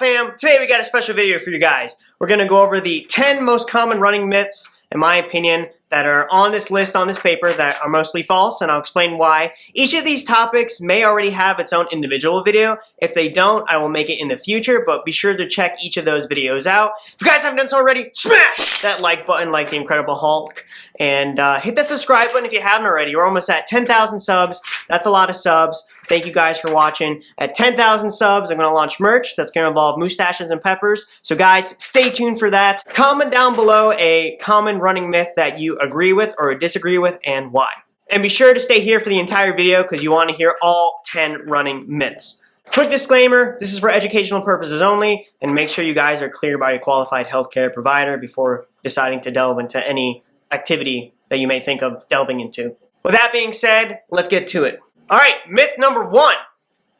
fam? Today we got a special video for you guys. We're going to go over the 10 most common running myths, in my opinion, that are on this list, on this paper, that are mostly false, and I'll explain why. Each of these topics may already have its own individual video. If they don't, I will make it in the future, but be sure to check each of those videos out. If you guys haven't done so already, smash that like button like the Incredible Hulk, and hit that subscribe button if you haven't already. We're almost at 10,000 subs. That's a lot of subs. Thank you guys for watching. At 10,000 subs, I'm going to launch merch that's going to involve mustaches and peppers. So guys, stay tuned for that. Comment down below a common running myth that you agree with or disagree with and why. And be sure to stay here for the entire video because you want to hear all 10 running myths. Quick disclaimer, this is for educational purposes only, and make sure you guys are cleared by a qualified healthcare provider before deciding to delve into any activity that you may think of delving into. With that being said, let's get to it. Alright, myth number 1,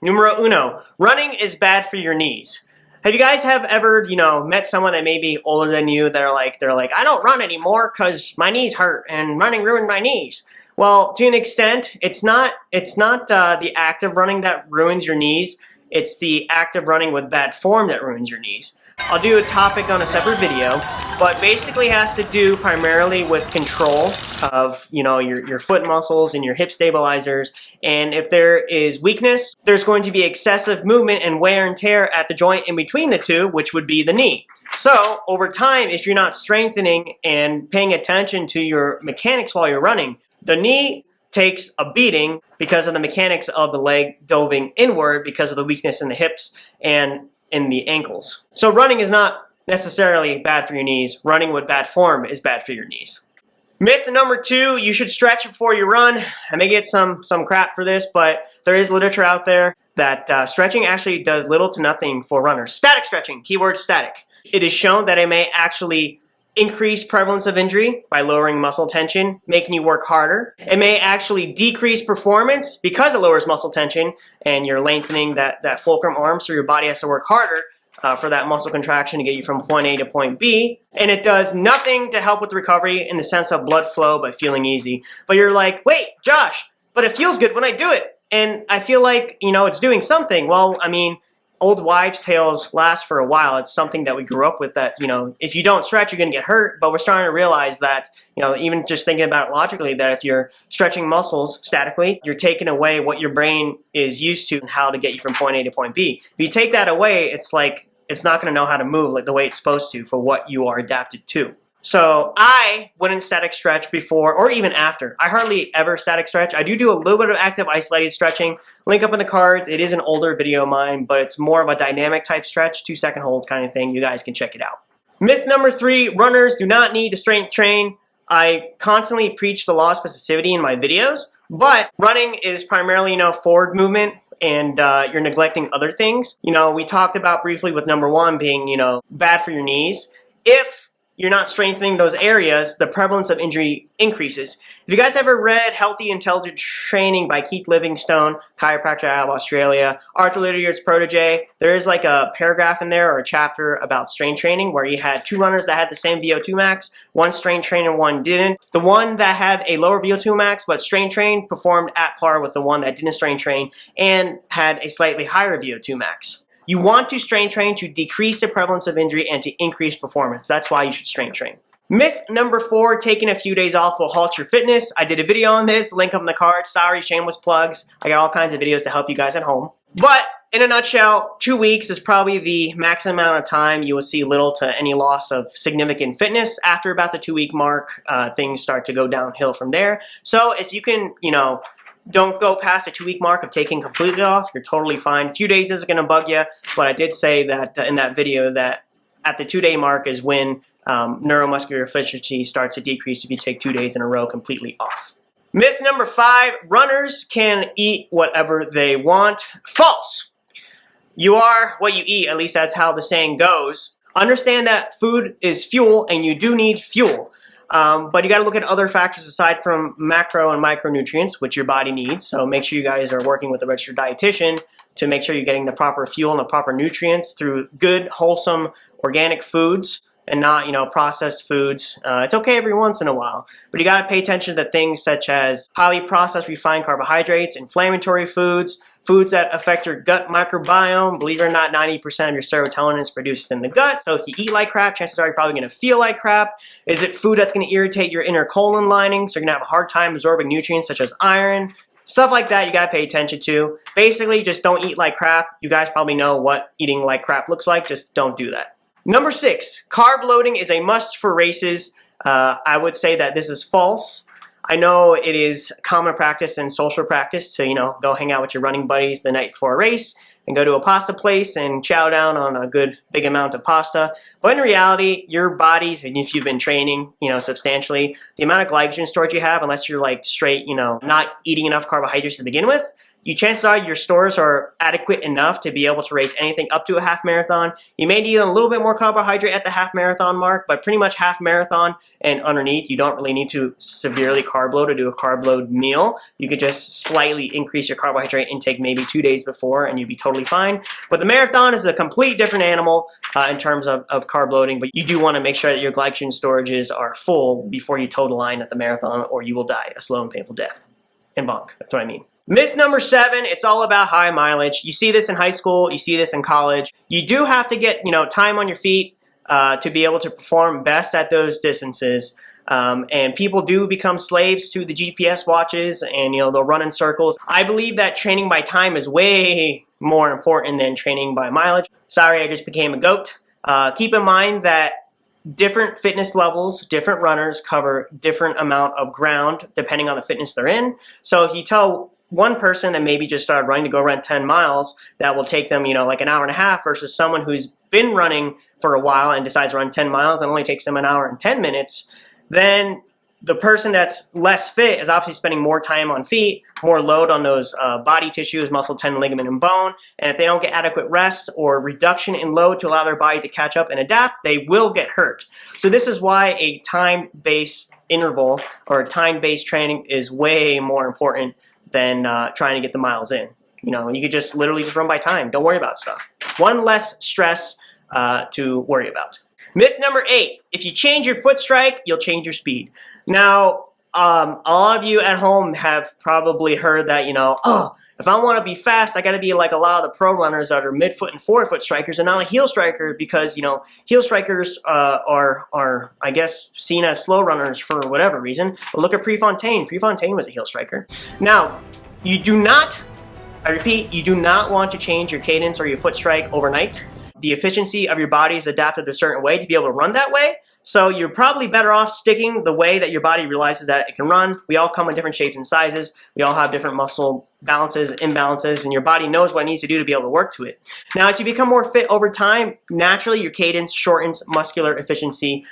numero uno, running is bad for your knees. Have you guys ever, met someone that may be older than you that are like, I don't run anymore because my knees hurt and running ruined my knees? Well, to an extent, it's not the act of running that ruins your knees. It's the act of running with bad form that ruins your knees. I'll do a topic on a separate video, but basically has to do primarily with control of, your foot muscles and your hip stabilizers. And if there is weakness, there's going to be excessive movement and wear and tear at the joint in between the two, which would be the knee. So over time, if you're not strengthening and paying attention to your mechanics while you're running, the knee takes a beating because of the mechanics of the leg doving inward because of the weakness in the hips and in the ankles. So running is not necessarily bad for your knees. Running with bad form is bad for your knees. Myth number 2, you should stretch before you run. I may get some crap for this, but there is literature out there that stretching actually does little to nothing for runners. Static stretching, keyword static. It is shown that it may actually increase prevalence of injury by lowering muscle tension, making you work harder. It may actually decrease performance because it lowers muscle tension and you're lengthening that fulcrum arm, so your body has to work harder for that muscle contraction to get you from point A to point B. And it does nothing to help with recovery in the sense of blood flow by feeling easy. But you're like, wait, Josh, but it feels good when I do it. And I feel like, it's doing something. Well, I mean, old wives' tales last for a while. It's something that we grew up with that, if you don't stretch, you're going to get hurt. But we're starting to realize that, even just thinking about it logically, that if you're stretching muscles statically, you're taking away what your brain is used to and how to get you from point A to point B. If you take that away, it's like it's not going to know how to move like the way it's supposed to for what you are adapted to. So I wouldn't static stretch before or even after. I hardly ever static stretch. I do a little bit of active isolated stretching. Link up in the cards. It is an older video of mine, but it's more of a dynamic type stretch, 2-second holds kind of thing. You guys can check it out. Myth number 3, runners do not need to strength train. I constantly preach the law of specificity in my videos, but running is primarily, forward movement, and you're neglecting other things. We talked about briefly with number 1 being, bad for your knees. If you're not strengthening those areas, the prevalence of injury increases. If you guys ever read Healthy Intelligent Training by Keith Livingstone, chiropractor out of Australia, Arthur Lydiard's protege, there is like a paragraph in there or a chapter about strength training where he had 2 runners that had the same VO2 max, one strength trained and one didn't. The one that had a lower VO2 max but strength trained performed at par with the one that didn't strength train and had a slightly higher VO2 max. You want to strength train to decrease the prevalence of injury and to increase performance. That's why you should strength train. Myth number 4, taking a few days off will halt your fitness. I did a video on this, link up in the card. Sorry, shameless plugs. I got all kinds of videos to help you guys at home. But in a nutshell, 2 weeks is probably the maximum amount of time you will see little to any loss of significant fitness. After about the 2-week mark, things start to go downhill from there. So if you can, don't go past the 2-week mark of taking completely off. You're totally fine. A few days isn't going to bug you, but I did say that in that video that at the 2-day mark is when neuromuscular efficiency starts to decrease if you take 2 days in a row completely off. Myth number 5, runners can eat whatever they want. False. You are what you eat, at least that's how the saying goes. Understand that food is fuel and you do need fuel. But you got to look at other factors aside from macro and micronutrients, which your body needs. So make sure you guys are working with a registered dietitian to make sure you're getting the proper fuel and the proper nutrients through good, wholesome, organic foods and not, processed foods. It's okay every once in a while, but you got to pay attention to things such as highly processed refined carbohydrates, inflammatory foods, foods that affect your gut microbiome. Believe it or not, 90% of your serotonin is produced in the gut. So if you eat like crap, chances are you're probably going to feel like crap. Is it food that's going to irritate your inner colon lining? So you're going to have a hard time absorbing nutrients such as iron. Stuff like that you got to pay attention to. Basically, just don't eat like crap. You guys probably know what eating like crap looks like. Just don't do that. Number 6, carb loading is a must for races. I would say that this is false. I know it is common practice and social practice to, go hang out with your running buddies the night before a race and go to a pasta place and chow down on a good big amount of pasta. But in reality, your body, and if you've been training, substantially, the amount of glycogen storage you have, unless you're like straight, not eating enough carbohydrates to begin with, chances are your stores are adequate enough to be able to race anything up to a half marathon. You may need a little bit more carbohydrate at the half marathon mark, but pretty much half marathon and underneath, you don't really need to severely carb load or do a carb load meal. You could just slightly increase your carbohydrate intake maybe 2 days before and you'd be totally fine. But the marathon is a complete different animal in terms of carb loading, but you do want to make sure that your glycogen storages are full before you toe the line at the marathon or you will die a slow and painful death. And bonk, that's what I mean. Myth number 7, it's all about high mileage. You see this in high school, you see this in college. You do have to get, time on your feet to be able to perform best at those distances. And people do become slaves to the GPS watches and, they'll run in circles. I believe that training by time is way more important than training by mileage. Sorry, I just became a goat. Keep in mind that different fitness levels, different runners cover different amount of ground depending on the fitness they're in. So if you tell one person that maybe just started running to go run 10 miles, that will take them, like an hour and a half versus someone who's been running for a while and decides to run 10 miles and only takes them an hour and 10 minutes, then the person that's less fit is obviously spending more time on feet, more load on those body tissues, muscle, tendon, ligament, and bone. And if they don't get adequate rest or reduction in load to allow their body to catch up and adapt, they will get hurt. So this is why a time-based interval or time-based training is way more important than trying to get the miles in. You could just literally just run by time. Don't worry about stuff. One less stress to worry about. Myth number 8, if you change your foot strike, you'll change your speed. Now, a lot of you at home have probably heard that, if I want to be fast, I got to be like a lot of the pro runners that are midfoot and forefoot strikers and not a heel striker because, heel strikers are, I guess, seen as slow runners for whatever reason. But look at Prefontaine. Prefontaine was a heel striker. Now, you do not, I repeat, you do not want to change your cadence or your foot strike overnight. The efficiency of your body is adapted a certain way to be able to run that way. So you're probably better off sticking the way that your body realizes that it can run. We all come in different shapes and sizes. We all have different muscle balances, imbalances, and your body knows what it needs to do to be able to work to it. Now, as you become more fit over time, naturally your cadence shortens, muscular efficiency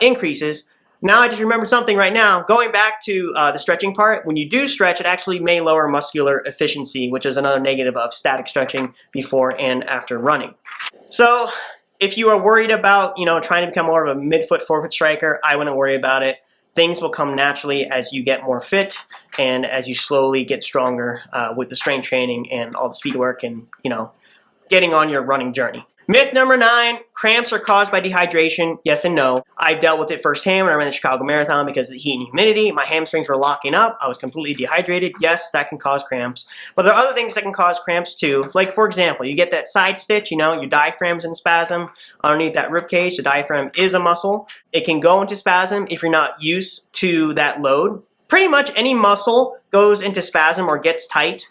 increases. Now I just remembered something right now. Going back to the stretching part, when you do stretch, it actually may lower muscular efficiency, which is another negative of static stretching before and after running. So if you are worried about, trying to become more of a midfoot, forefoot striker, I wouldn't worry about it. Things will come naturally as you get more fit and as you slowly get stronger with the strength training and all the speed work and, getting on your running journey. Myth number 9, cramps are caused by dehydration. Yes and no. I dealt with it firsthand when I ran the Chicago Marathon because of the heat and humidity. My hamstrings were locking up. I was completely dehydrated. Yes, that can cause cramps. But there are other things that can cause cramps too. Like, for example, you get that side stitch, your diaphragm's in spasm underneath that rib cage. The diaphragm is a muscle. It can go into spasm if you're not used to that load. Pretty much any muscle goes into spasm or gets tight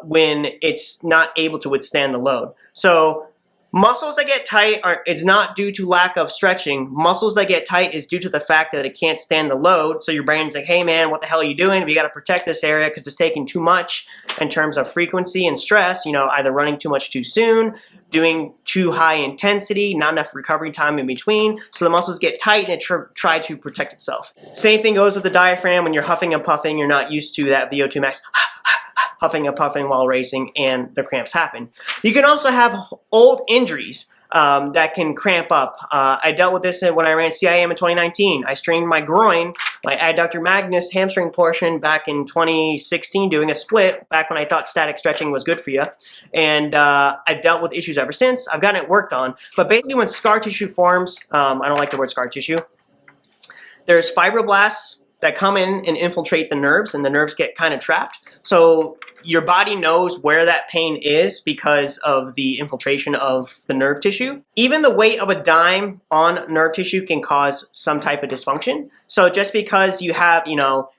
when it's not able to withstand the load. So muscles that get tight it's not due to lack of stretching. Muscles that get tight is due to the fact that it can't stand the load. So your brain's like, hey man, what the hell are you doing? We got to protect this area because it's taking too much in terms of frequency and stress. Either running too much too soon, doing too high intensity, not enough recovery time in between. So the muscles get tight and it try to protect itself. Same thing goes with the diaphragm. When you're huffing and puffing, you're not used to that VO2 max. Huffing and puffing while racing, and the cramps happen. You can also have old injuries that can cramp up. I dealt with this when I ran CIM in 2019. I strained my groin, my adductor magnus hamstring portion back in 2016 doing a split, back when I thought static stretching was good for you. And I've dealt with issues ever since. I've gotten it worked on. But basically when scar tissue forms, I don't like the word scar tissue, there's fibroblasts that come in and infiltrate the nerves, and the nerves get kind of trapped. So your body knows where that pain is because of the infiltration of the nerve tissue. Even the weight of a dime on nerve tissue can cause some type of dysfunction. So just because you have,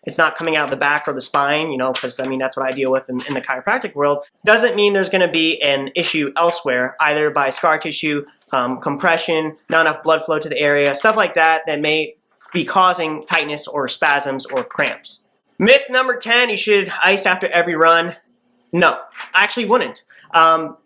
it's not coming out of the back or the spine, because I mean, that's what I deal with in the chiropractic world, doesn't mean there's going to be an issue elsewhere, either by scar tissue, compression, not enough blood flow to the area, stuff like that may be causing tightness or spasms or cramps. Myth number 10, you should ice after every run. No, I actually wouldn't.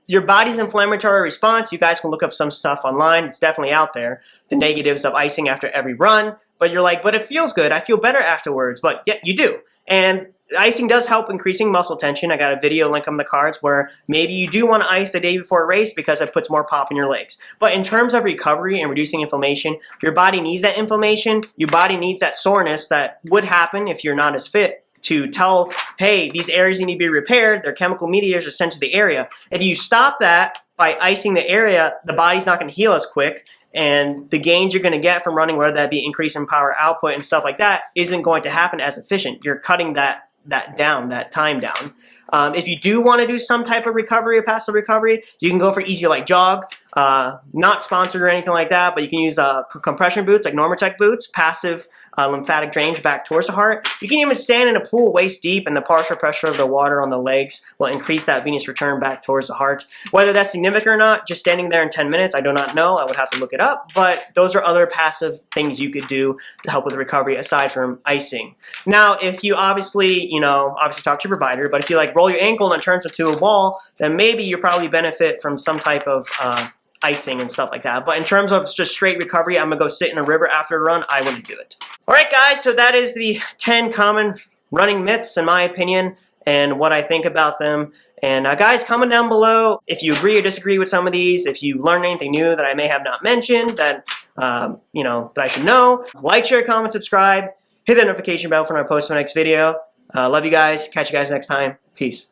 Your body's inflammatory response, you guys can look up some stuff online, it's definitely out there, the negatives of icing after every run, but you're like, but it feels good, I feel better afterwards. But yeah, you do. And icing does help increasing muscle tension. I got a video link on the cards where maybe you do want to ice the day before a race because it puts more pop in your legs. But in terms of recovery and reducing inflammation, your body needs that inflammation. Your body needs that soreness that would happen if you're not as fit to tell, hey, these areas need to be repaired. Their chemical mediators are sent to the area. If you stop that by icing the area, the body's not going to heal as quick. And the gains you're going to get from running, whether that be increase in power output and stuff like that, isn't going to happen as efficient. You're cutting that time down. If you do want to do some type of recovery or passive recovery, you can go for easy like jog, not sponsored or anything like that, but you can use compression boots like Normatec boots, passive lymphatic drainage back towards the heart. You can even stand in a pool waist deep and the partial pressure of the water on the legs will increase that venous return back towards the heart. Whether that's significant or not, just standing there in 10 minutes, I do not know. I would have to look it up, but those are other passive things you could do to help with the recovery aside from icing. Now, if you obviously talk to your provider, but if you like roll your ankle and it turns into a ball, then maybe you probably benefit from some type of icing and stuff like that. But in terms of just straight recovery, I'm gonna go sit in a river after a run, I wouldn't do it. All right, guys, so that is the 10 common running myths, in my opinion, and what I think about them. And guys, comment down below if you agree or disagree with some of these, if you learned anything new that I may have not mentioned that, that I should know. Like, share, comment, subscribe, hit the notification bell for when I post my next video. Love you guys. Catch you guys next time. Peace.